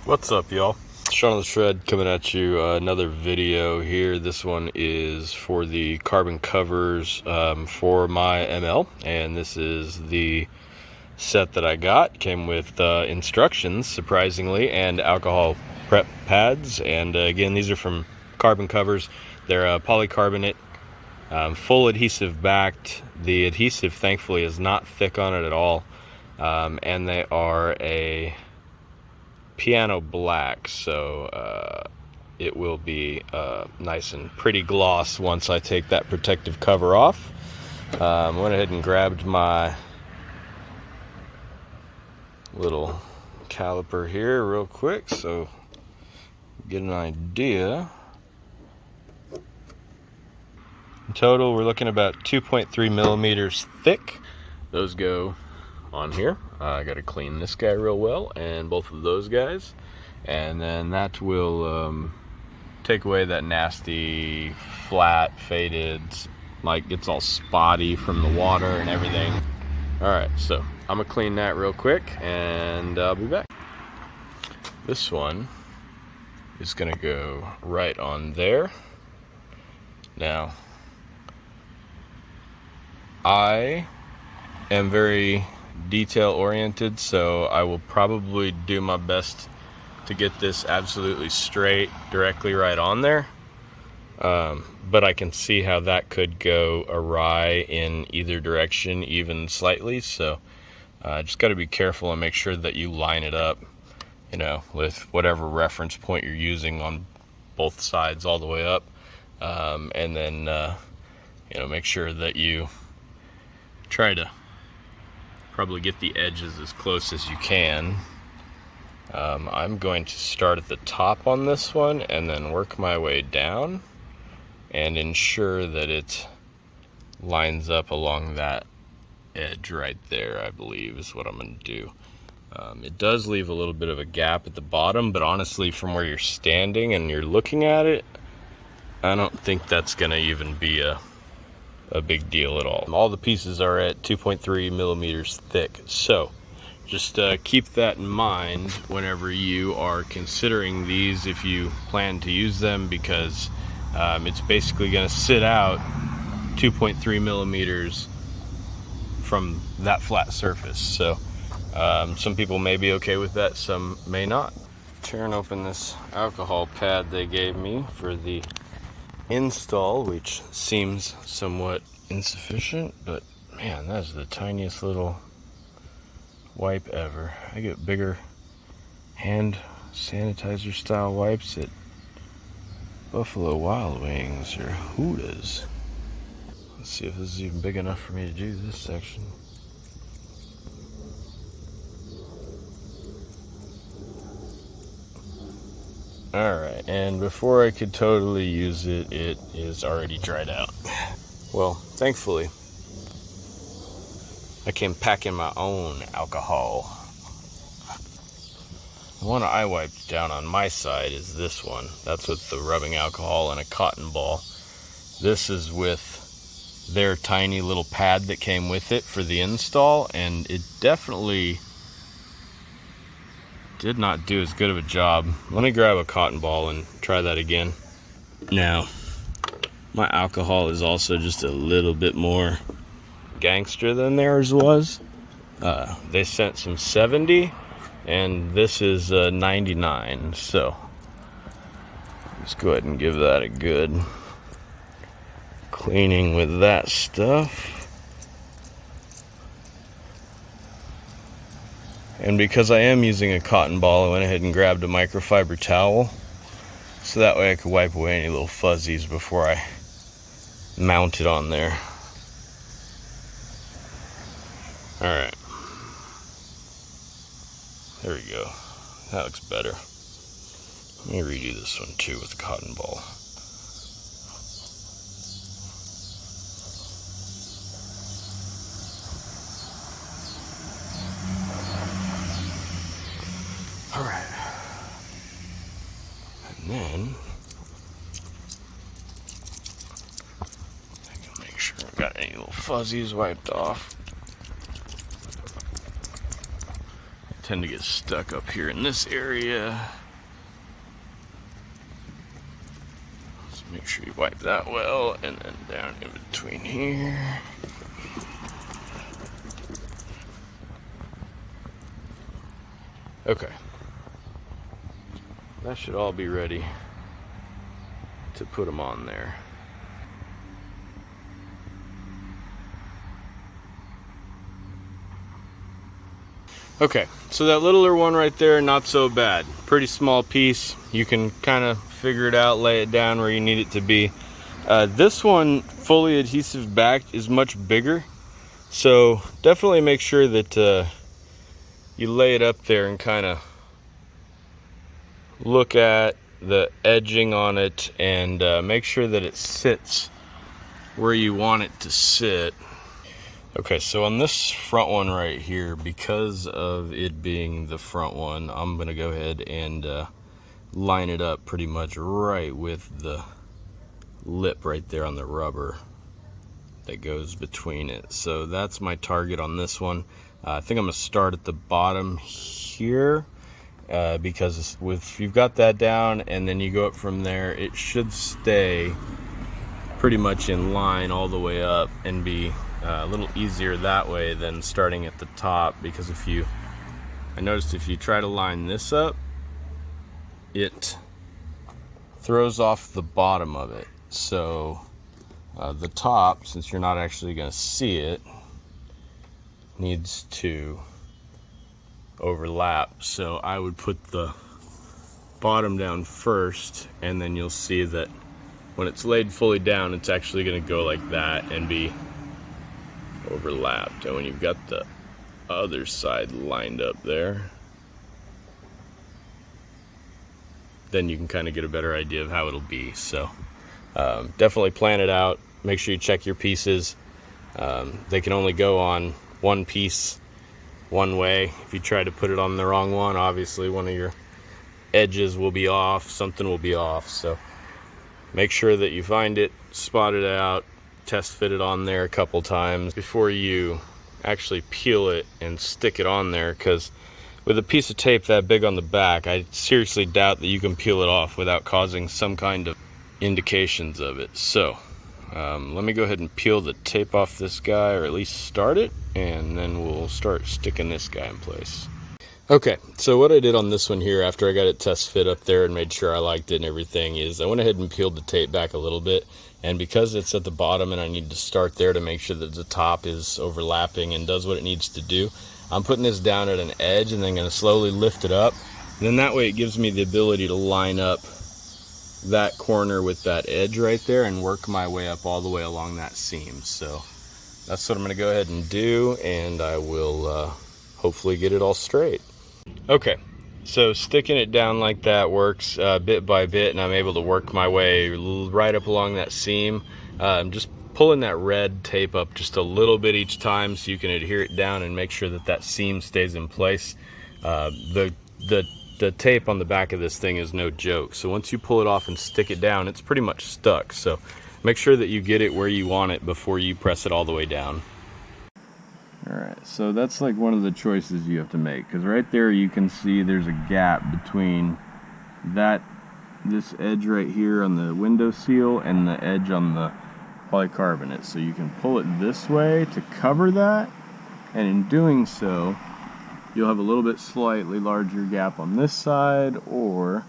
What's up, y'all? Shawn on the Shred coming at you. Another video here. This one is for the carbon covers for my ML, and this is the set that I got. Came with instructions, surprisingly, and alcohol prep pads. And again, these are from carbon covers. They're polycarbonate, full adhesive backed. The adhesive, thankfully, is not thick on it at all, and they are a piano black, so it will be nice and pretty gloss once I take that protective cover off. Went ahead and grabbed my little caliper here real quick so get an idea. In total, we're looking about 2.3 millimeters thick. Those go on here. I got to clean this guy real well, and both of those guys, and then that will take away that nasty flat faded, like it's all spotty from the water and everything. All right, so I'm gonna clean that real quick and I'll be back. This one is gonna go right on there. Now, I am very detail oriented, so I will probably do my best to get this absolutely straight directly right on there, but I can see how that could go awry in either direction even slightly, so just got to be careful and make sure that you line it up, you know, with whatever reference point you're using on both sides all the way up, and then you know, make sure that you try to probably get the edges as close as you can. I'm going to start at the top on this one and then work my way down and ensure that it lines up along that edge right there, I believe is what I'm going to do. It does leave a little bit of a gap at the bottom, but honestly, from where you're standing and you're looking at it, I don't think that's going to even be a big deal at all. All the pieces are at 2.3 millimeters thick, so just keep that in mind whenever you are considering these, if you plan to use them, because it's basically going to sit out 2.3 millimeters from that flat surface. So some people may be okay with that, some may not. Tearing open this alcohol pad they gave me for the install, which seems somewhat insufficient, but man, that is the tiniest little wipe ever. I get bigger hand sanitizer style wipes at Buffalo Wild Wings or Hooters. Let's see if this is even big enough for me to do this section. Alright, and before I could totally use it, it is already dried out. Well, thankfully, I came packing my own alcohol. The one I wiped down on my side is this one. That's with the rubbing alcohol and a cotton ball. This is with their tiny little pad that came with it for the install, and it definitely did not do as good of a job. Let me grab a cotton ball and try that again. Now, my alcohol is also just a little bit more gangster than theirs was. They sent some 70, and this is 99, so let's go ahead and give that a good cleaning with that stuff. And because I am using a cotton ball, I went ahead and grabbed a microfiber towel, so that way I could wipe away any little fuzzies before I mount it on there. Alright. There we go. That looks better. Let me redo this one too with the cotton ball. Alright. And then I can make sure I've got any little fuzzies wiped off. tend to get stuck up here in this area. So make sure you wipe that well, and then down in between here. Okay. That should all be ready to put them on there. Okay, so that littler one right there, not so bad. Pretty small piece. You can kind of figure it out, lay it down where you need it to be. This one, fully adhesive backed, is much bigger. So definitely make sure that you lay it up there and kind of look at the edging on it and make sure that it sits where you want it to sit. Okay, so on this front one right here, because of it being the front one, I'm gonna go ahead and line it up pretty much right with the lip right there on the rubber that goes between it. So that's my target on this one. I think I'm gonna start at the bottom here because if you've got that down and then you go up from there, it should stay pretty much in line all the way up and be a little easier that way than starting at the top, because I noticed if you try to line this up, it throws off the bottom of it. So the top, since you're not actually going to see it, needs to overlap. So I would put the bottom down first, and then you'll see that when it's laid fully down, it's actually going to go like that and be overlapped. And when you've got the other side lined up there, then you can kind of get a better idea of how it'll be. So definitely plan it out. Make sure you check your pieces. They can only go on one piece one way. If you try to put it on the wrong one, obviously one of your edges will be off, something will be off. So make sure that you find it, spot it out, test fit it on there a couple times before you actually peel it and stick it on there, because with a piece of tape that big on the back, I seriously doubt that you can peel it off without causing some kind of indications of it. So let me go ahead and peel the tape off this guy, or at least start it, and then we'll start sticking this guy in place. Okay, so what I did on this one here, after I got it test fit up there and made sure I liked it and everything, is I went ahead and peeled the tape back a little bit. And because it's at the bottom and I need to start there to make sure that the top is overlapping and does what it needs to do, I'm putting this down at an edge and then going to slowly lift it up. And then that way it gives me the ability to line up that corner with that edge right there and work my way up all the way along that seam. So that's what I'm going to go ahead and do, and I will hopefully get it all straight. Okay, so sticking it down like that works bit by bit, and I'm able to work my way right up along that seam. Just pulling that red tape up just a little bit each time so you can adhere it down and make sure that that seam stays in place. The tape on the back of this thing is no joke, so once you pull it off and stick it down, it's pretty much stuck. So make sure that you get it where you want it before you press it all the way down. Alright, so that's like one of the choices you have to make, because right there you can see there's a gap between this edge right here on the window seal and the edge on the polycarbonate. So you can pull it this way to cover that, and in doing so you'll have a little bit slightly larger gap on this side, or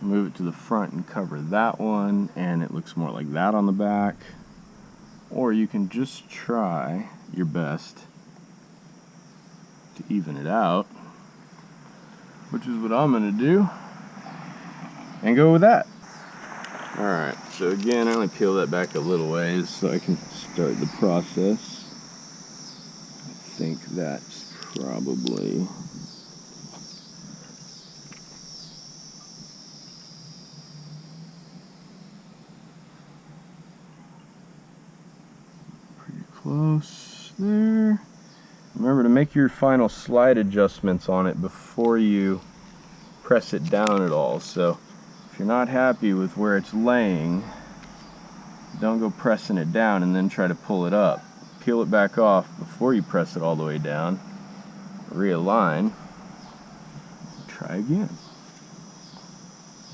move it to the front and cover that one and it looks more like that on the back. Or you can just try your best to even it out, which is what I'm going to do, and go with that. Alright, so again, I only peel that back a little ways so I can start the process. I think that's probably pretty close there. Remember to make your final slide adjustments on it before you press it down at all. So if you're not happy with where it's laying, don't go pressing it down and then try to pull it up. Peel it back off before you press it all the way down, realign, try again.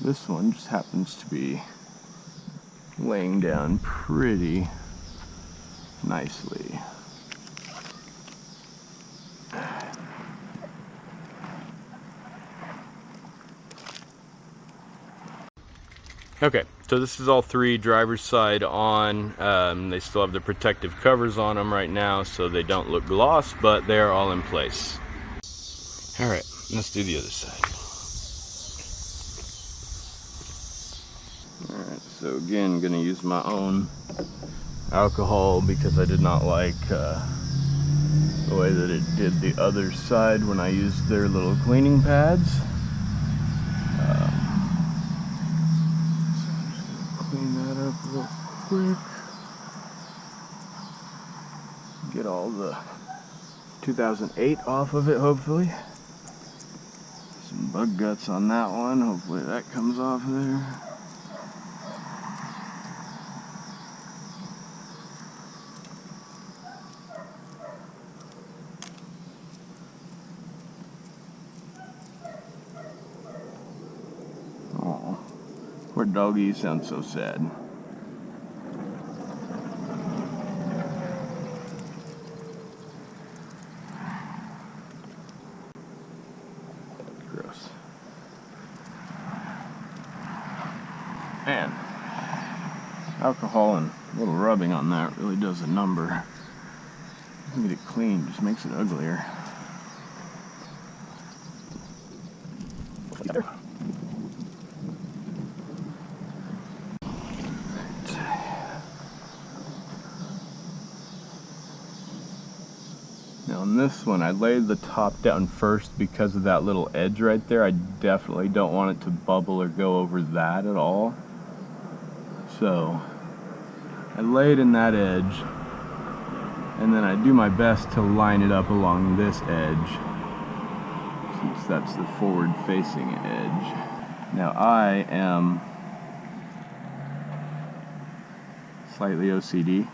This one just happens to be laying down pretty nicely. Okay, so this is all three driver's side on. They still have the protective covers on them right now, so they don't look gloss, but they are all in place. All right, let's do the other side. All right, so again, gonna use my own alcohol because I did not like the way that it did the other side when I used their little cleaning pads. Clean that up real quick. Get all the 2008 off of it, hopefully. Some bug guts on that one. Hopefully that comes off of there. Oh, poor doggy, you sound so sad. Gross. Man, alcohol and a little rubbing on that really does a number. Doesn't get it clean, just makes it uglier. Now on this one, I laid the top down first because of that little edge right there. I definitely don't want it to bubble or go over that at all. So I lay it in that edge, and then I do my best to line it up along this edge, since that's the forward facing edge. Now I am slightly OCD,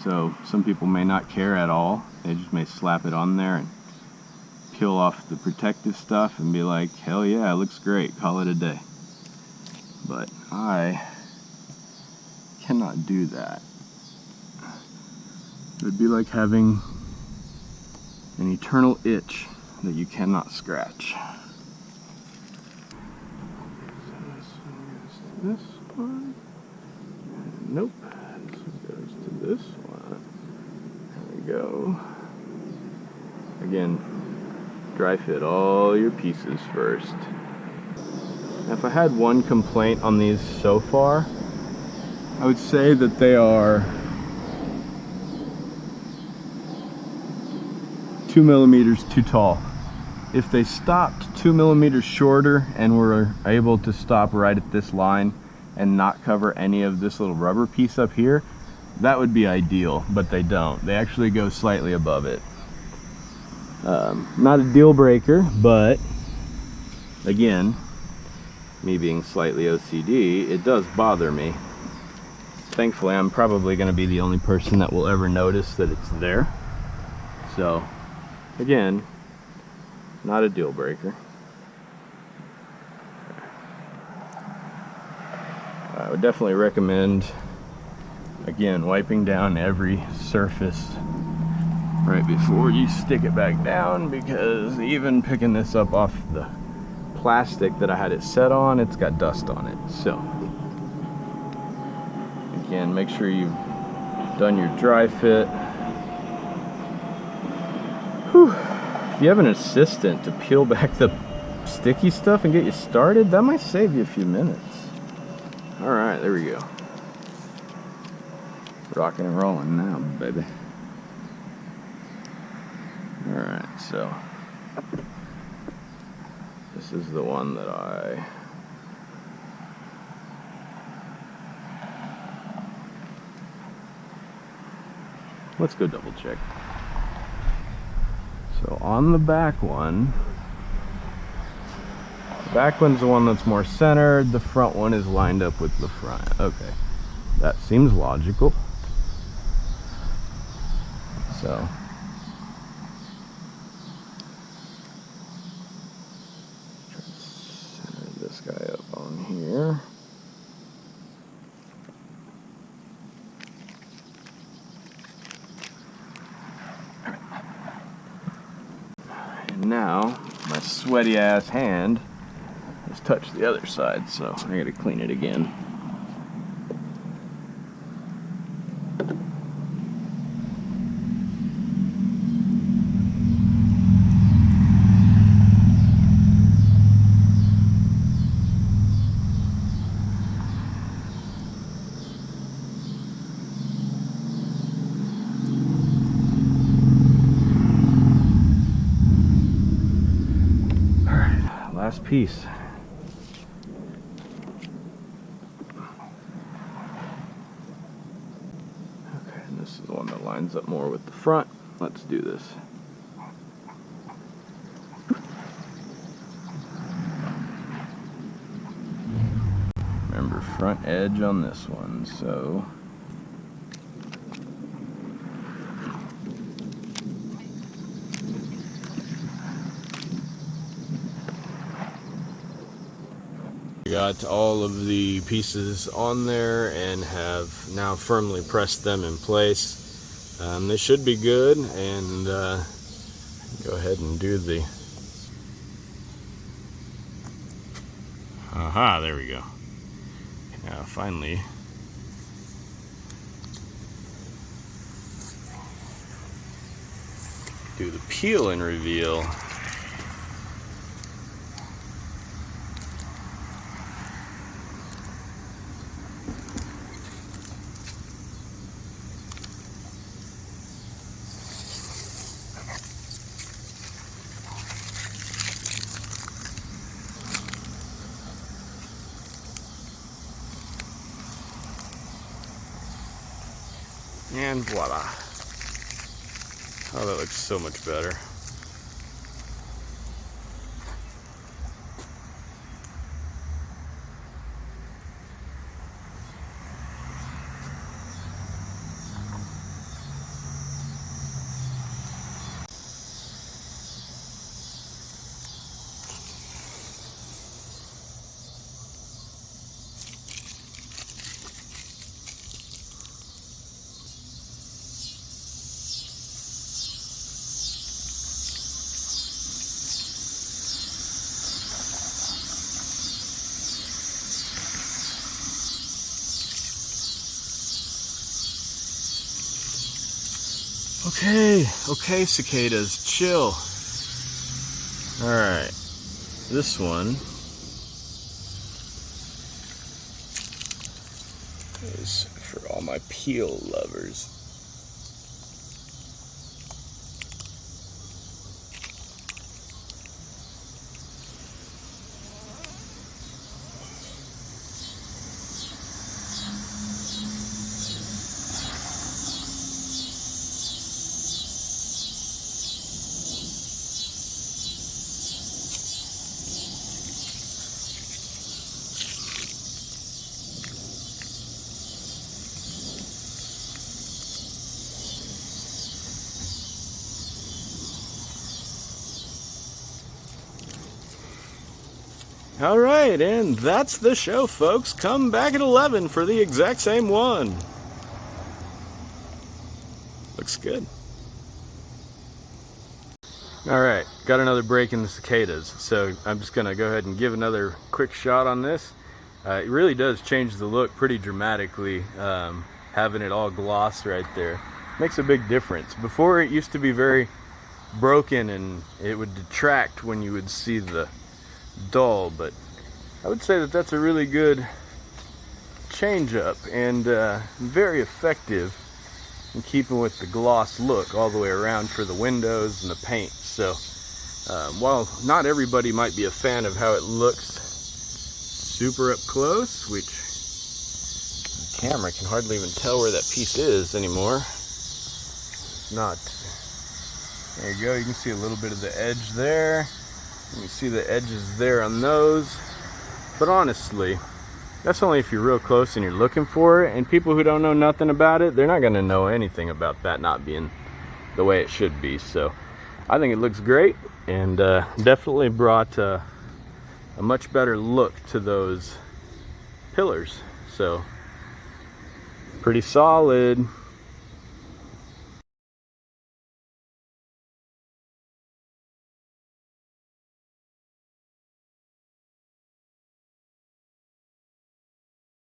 so some people may not care at all. They just may slap it on there and peel off the protective stuff and be like, hell yeah, it looks great, call it a day. But I cannot do that. It would be like having an eternal itch that you cannot scratch. So this one goes to this one. Nope, this one goes to this one. There we go. Again, dry fit all your pieces first. Now, if I had one complaint on these so far, I would say that they are 2 millimeters too tall. If they stopped 2 millimeters shorter and were able to stop right at this line and not cover any of this little rubber piece up here, that would be ideal, but they don't. They actually go slightly above it. Not a deal breaker, but again, me being slightly OCD, it does bother me. Thankfully, I'm probably going to be the only person that will ever notice that it's there. So, again, not a deal breaker. I would definitely recommend, again, wiping down every surface right before you stick it back down, because even picking this up off the plastic that I had it set on, it's got dust on it. So again, make sure you've done your dry fit. Whew. If you have an assistant to peel back the sticky stuff and get you started, that might save you a few minutes. All right, there we go. Rocking and rolling now, baby. All right, so this is the one that let's go double check. So on the back one, the back one's the one that's more centered, the front one is lined up with the front. Okay, that seems logical. So here. And now my sweaty ass hand has touched the other side, so I gotta clean it again. Last piece. Okay, and this is the one that lines up more with the front. Let's do this. Remember, front edge on this one, so got all of the pieces on there and have now firmly pressed them in place. They should be good, and go ahead and do the aha, there we go. Now finally do the peel and reveal. And voila. Oh, that looks so much better. Okay, cicadas, chill. Alright, this one is for all my peel lovers. Alright, and that's the show, folks. Come back at 11 for the exact same one. Looks good. Alright, got another break in the cicadas, so I'm just going to go ahead and give another quick shot on this. It really does change the look pretty dramatically, having it all gloss right there. Makes a big difference. Before, it used to be very broken and it would detract when you would see the dull, but I would say that that's a really good change up and very effective in keeping with the gloss look all the way around for the windows and the paint. So while not everybody might be a fan of how it looks super up close, which the camera can hardly even tell where that piece is anymore. Not. There you go, you can see a little bit of the edge there. You can see the edges there on those. But honestly, that's only if you're real close and you're looking for it. And people who don't know nothing about it, they're not going to know anything about that not being the way it should be. So I think it looks great, and definitely brought a much better look to those pillars. So pretty solid.